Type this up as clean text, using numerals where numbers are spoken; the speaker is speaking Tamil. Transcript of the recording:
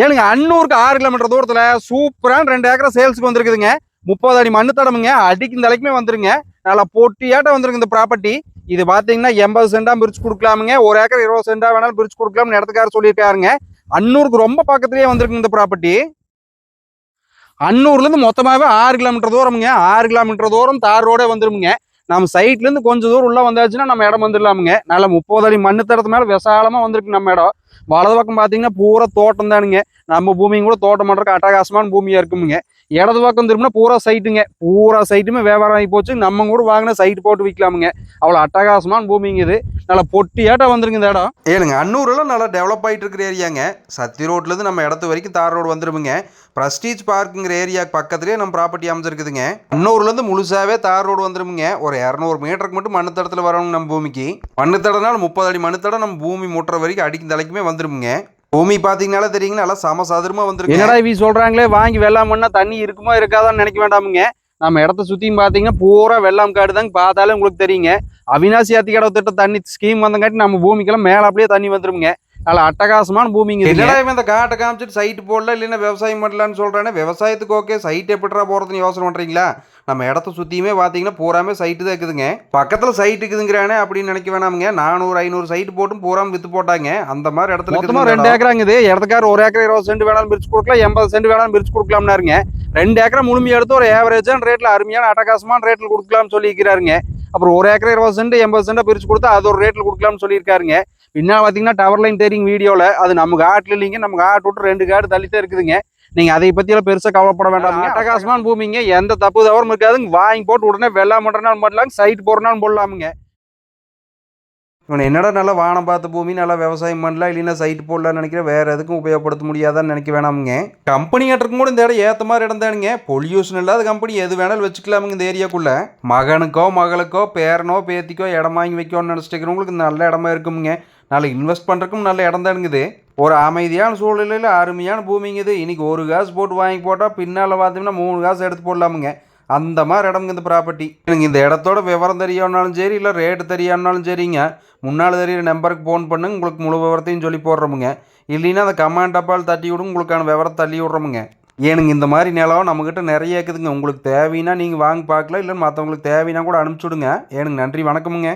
ஏனுங்க அன்னூருக்கு 6 கிலோமீட்டர் தூரத்துல சூப்பரான 2 ஏக்கரா சேல்ஸுக்கு வந்திருக்குதுங்க. 30 அடி மண்ணு தடமுங்க, அடிக்கு இந்த அளவுக்குமே வந்துருங்க. நல்லா பொட்டியாட்டம் வந்துருங்க இந்த ப்ராப்பர்ட்டி. இது பாத்தீங்கன்னா 80 சென்டா பிரிச்சு கொடுக்கலாமுங்க. 1 ஏக்கர் 20 சென்டா வேணாலும் பிரிச்சு கொடுக்கலாம்னு இடத்துக்காரர் சொல்லியிருக்காருங்க. அன்னூருக்கு ரொம்ப பக்கத்துலயே வந்திருக்கு இந்த ப்ராப்பர்ட்டி. அன்னூர்ல இருந்து மொத்தமாவே 6 கிலோமீட்டர் தூரமுங்க. 6 கிலோமீட்டர் தூரம் தார் ரோடே வந்துருமுங்க. நம்ம சைட்ல இருந்து கொஞ்சம் தூரம் உள்ள வந்தாச்சுன்னா நம்ம இடம் வந்துடலாமுங்க. நல்ல 30 அடி மண்ணு தடத்து மேல விசாலமா வந்திருக்கு நம்ம இடம். வலது பக்கம் பாத்தீங்கன்னா பூரா தோட்டம் தானுங்க. நம்ம பூமியும் கூட தோட்டம் பண்றதுக்கு அட்டகாசமான பூமியா இருக்குமுங்க. இடது பக்கம் திரும்பினா பூரா சைட்டுங்க. பூரா சைட்டுமே வியாபாரம் ஆகி போச்சு. நம்ம கூட வாங்கின சைட் போட்டு விற்கலாமுங்க. அவ்வளவு அட்டகாசமான பூமிங்க இது. நல்லா பொட்டியாட்டம் வந்துருங்க இந்த இடம். ஏனுங்க அன்னூர்லாம் நல்லா டெவலப் ஆகிட்டு இருக்கிற ஏரியாங்க. சத்தி ரோட்ல இருந்து நம்ம இடத்து வரைக்கும் தார் ரோடு வந்துருமுங்க. பிரஸ்டீஜ் பார்க்குங்கிற ஏரியாவுக்கு பக்கத்துலேயே நம்ம ப்ராப்பர்ட்டி அமைஞ்சிருக்குதுங்க. அன்னூர்லேருந்து முழுசாவே தார் ரோடு வந்துருமுங்க. ஒரு 200 மீட்டருக்கு மட்டும் மண்ணு தடத்தில் வரணும் நம்ம பூமிக்கு. மண்ணு தடனால 30 அடி மண்ணு தடம் நம்ம பூமி முட்டுற வரைக்கும் அடிக்கும் தலைக்குமே வந்துருமுங்க. பூமி பாத்தீங்கன்னால தெரியுங்க, நல்லா சமசாதரமா வந்துருக்கு. என்னடா இவங்க சொல்றாங்களே வாங்கி வெள்ளாம் பண்ணா தண்ணி இருக்குமா இருக்காதான்னு நினைக்க வேண்டாமுங்க. நம்ம இடத்த சுத்தியும் பாத்தீங்கன்னா பூரா வெள்ளாம் காடு தாங்க. பார்த்தாலே உங்களுக்கு தெரியுங்க. அவினாசி அத்திக்கடவு திட்ட தண்ணி ஸ்கீம் வந்தங்காட்டி நம்ம பூமிக்கெல்லாம் மேல அப்படியே தண்ணி வந்துருங்க. நல்ல அட்டகாசமான பூமிங்க. என்னடா இவன் இந்த காட்டை காமிச்சிட்டு சைட் போடல இல்லைன்னா விவசாயம் பண்ணலான்னு சொல்றானே. விவசாயத்துக்கு ஓகே, சைட் எப்படிடா போறதுன்னு யோசனை பண்றீங்களா? நம்ம இடத்த சுத்தியுமே பாத்தீங்கன்னா பூராமே சைட்டு தான் இருக்குதுங்க. பக்கத்துல சைட் இருக்குதுங்கிறானே அப்படின்னு நினைக்க வேணாமுங்க. 400-500 சைட் போட்டும் பூராம வித்து போட்டாங்க. அந்த மாதிரி இடத்துல மொத்தமா 2 ஏக்கராங்குது. இடத்துக்கார 1 ஏக்கர் 20 சென்ட் வேணாலும் பிரிச்சு கொடுக்கலாம், 80 சென்ட் வேணாலும் பிரிச்சு கொடுக்கலாம்னாருங்க. 2 ஏக்கரா முழுமையா எடுத்து ஒரு ஏவரேஜான ரேட்ல அருமையான அட்டகாசமான ரேட்ல கொடுக்கலாம்னு சொல்லியிருக்கிறாருங்க. அப்புறம் 1 ஏக்கர் 20 சென்ட் 80 சென்டா பிரிச்சு கொடுத்தா அது ஒரு ரேட்ல கொடுக்கலாம்னு சொல்லியிருக்காருங்க. பின்னா பாத்தீங்கன்னா டவர் லைன் தெரியும் வீடியோல. அது நம்ம காட்டுல இல்லைங்க. நம்ம காட்டு விட்டு 2 காடு தள்ளித்தான் இருக்குதுங்க. நீங்க அதை பத்தி எல்லாம் பெருசா கவலைப்பட வேண்டாம். அட்டகாசமான பூமிங்க. எந்த தப்பு தவறும் இருக்காதுங்க. வாங்கி போட்டு உடனே வெள்ளாம் பண்றனாலும் பண்ணலாங்க, சைட் போறனாலும் போடலாமுங்க. இவன் என்னடா நல்லா வானம் பார்த்த பூமி, நல்லா விவசாயம் பண்ணலாம், இல்லைன்னா சைட் போடலாம்னு நினைக்கிறேன். வேற எதுக்கும் உபயோகப்படுத்த முடியாதான்னு நினைக்க வேணாமுங்க. கம்பெனி கட்டுறதுக்கும் கூட இந்த இடம் ஏற்ற மாதிரி இடம் தானுங்க. பொல்யூஷன் இல்லாத கம்பெனி எது வேணாலும் வச்சுக்கலாமுங்க இந்த ஏரியாக்குள்ள. மகனுக்கோ மகளுக்கோ பேரனோ பேத்திக்கோ இடம் வாங்கி வைக்கணும்னு நினச்சிட்டு இருக்கிறவங்களுக்கு நல்ல இடமா இருக்குமுங்க. நல்லா இன்வெஸ்ட் பண்ணுறதுக்கும் நல்ல இடம் தானுங்குது. ஒரு அமைதியான சூழ்நிலையில் அருமையான பூமிங்குது. இன்னைக்கு ஒரு காசு போட்டு வாங்கி போட்டால் பின்னால் பார்த்தீங்கன்னா 3 காசு எடுத்து போடலாமுங்க. அந்த மாதிரி இடம்ங்க இந்த ப்ராப்பர்ட்டி. எனக்கு இந்த இடத்தோட விவரம் தெரியணும்னாலும் சரி, இல்லை ரேட்டு தெரியணும்னாலும் சரிங்க, முன்னால் தெரியிற நம்பருக்கு ஃபோன் பண்ணுங்க. உங்களுக்கு முழு விவரத்தையும் சொல்லி போடுறோமுங்க. இல்லைன்னா அந்த கமெண்ட் அப்பால் தட்டி விடுங்க, உங்களுக்கான விவரம் தள்ளி விட்றோமுங்க. ஏனுங்க இந்த மாதிரி நிலம் நம்மக்கிட்ட நிறைய இருக்குதுங்க. உங்களுக்கு தேவைன்னா நீங்கள் வாங்கி பார்க்கலாம், இல்லை மற்றவங்களுக்கு தேவைன்னா கூட அனுப்பிச்சி விடுங்க. ஏனுங்க நன்றி, வணக்கமுங்க.